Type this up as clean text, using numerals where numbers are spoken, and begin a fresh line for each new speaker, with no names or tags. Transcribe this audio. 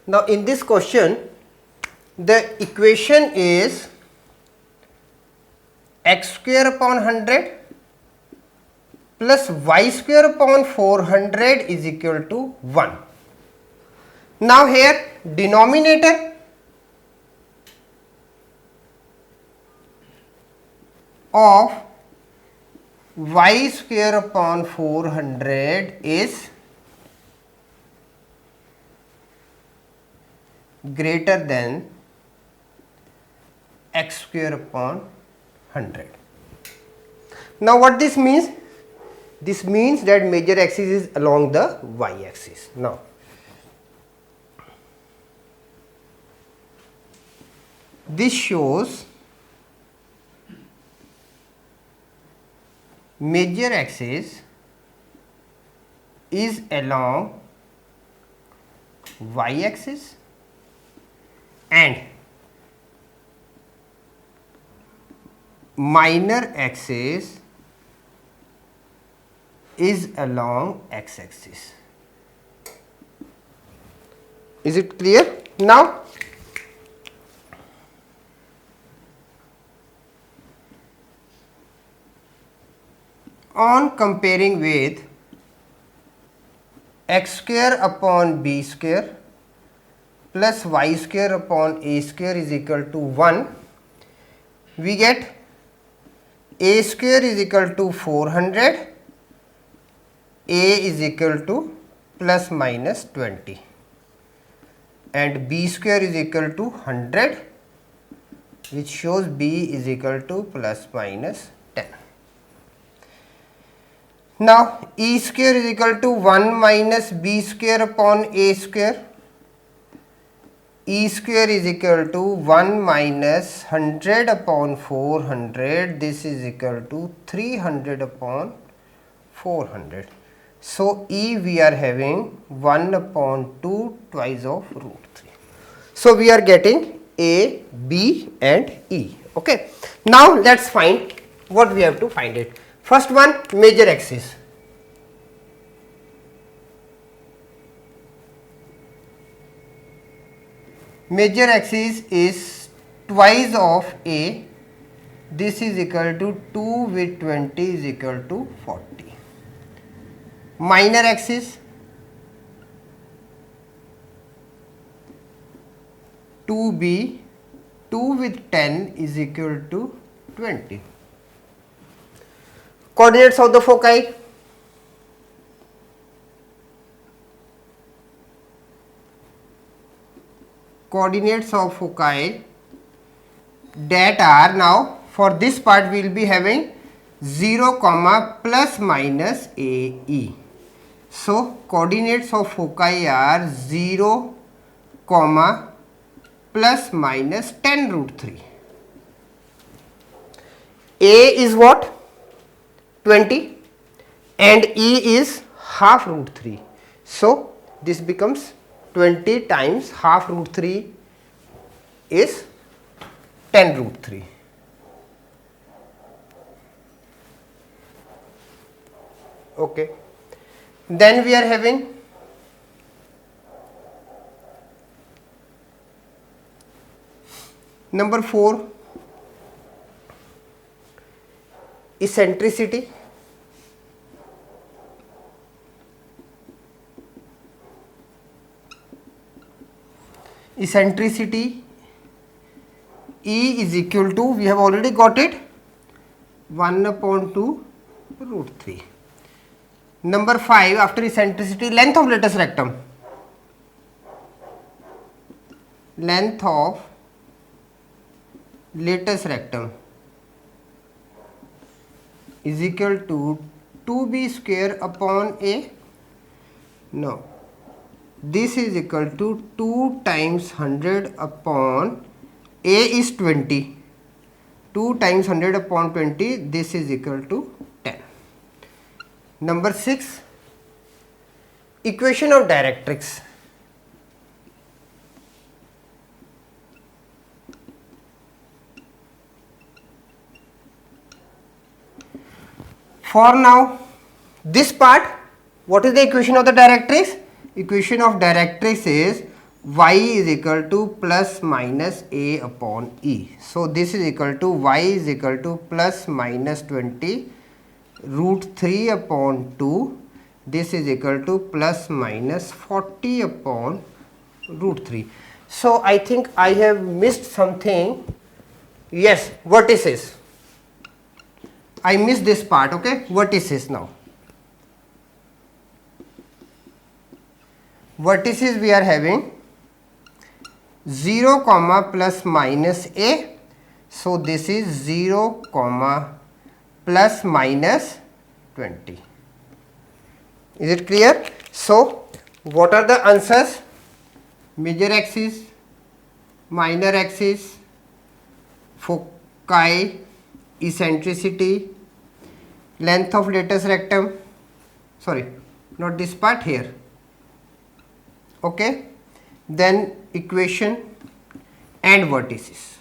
Now in this question the equation is x square upon 100 plus y square upon 400 is equal to 1. Now here denominator of y square upon 400 is greater than x square upon 100. Now what this means? This means that major axis is along the y axis. Now this shows major axis is along y axis and minor axis is along x axis. Is it clear? Now on comparing with x square upon b square plus y square upon a square is equal to 1, we get a square is equal to 400, a is equal to plus minus 20 and b square is equal to 100, which shows b is equal to plus minus 10. Now e square is equal to 1 minus b square upon a square, e square is equal to 1 minus 100 upon 400, this is equal to 300 upon 400. So e we are having 1 upon 2 twice of root 3. So we are getting a, b and e. Okay. Now let us find what we have to find it. First one, major axis. Major axis is twice of a, this is equal to 2 with 20 is equal to 40. Minor axis 2b, 2 with 10 is equal to 20. Coordinates of the foci. Coordinates of foci that are, now for this part we will be having 0 comma plus minus ae. So coordinates of foci are 0 comma plus minus 10 root 3. A is what? 20 and e is half root 3. So this becomes 20 times half root 3 is 10 root 3. Okay. Then we are having number 4, eccentricity. Eccentricity E is equal to, we have already got it, 1 upon 2 root 3. Number 5, after eccentricity, length of latus rectum. Length of latus rectum is equal to 2b square upon a. No, this is equal to 2 times 100 upon a is 20. 2 times 100 upon 20, this is equal to 10. Number 6, equation of directrix. For now, this part, what is the equation of the directrix? Equation of directrix is y is equal to plus minus a upon e. So this is equal to y is equal to plus minus 20 root 3 upon 2. This is equal to plus minus 40 upon root 3. So I think I have missed something. Yes, vertices. I missed this part, okay? Vertices now. Vertices we are having 0 comma plus minus a. So this is 0 comma plus minus 20. Is it clear? So what are the answers? Major axis, minor axis, foci, eccentricity, length of latus rectum, sorry, not this part, here. Okay, then equation and vertices.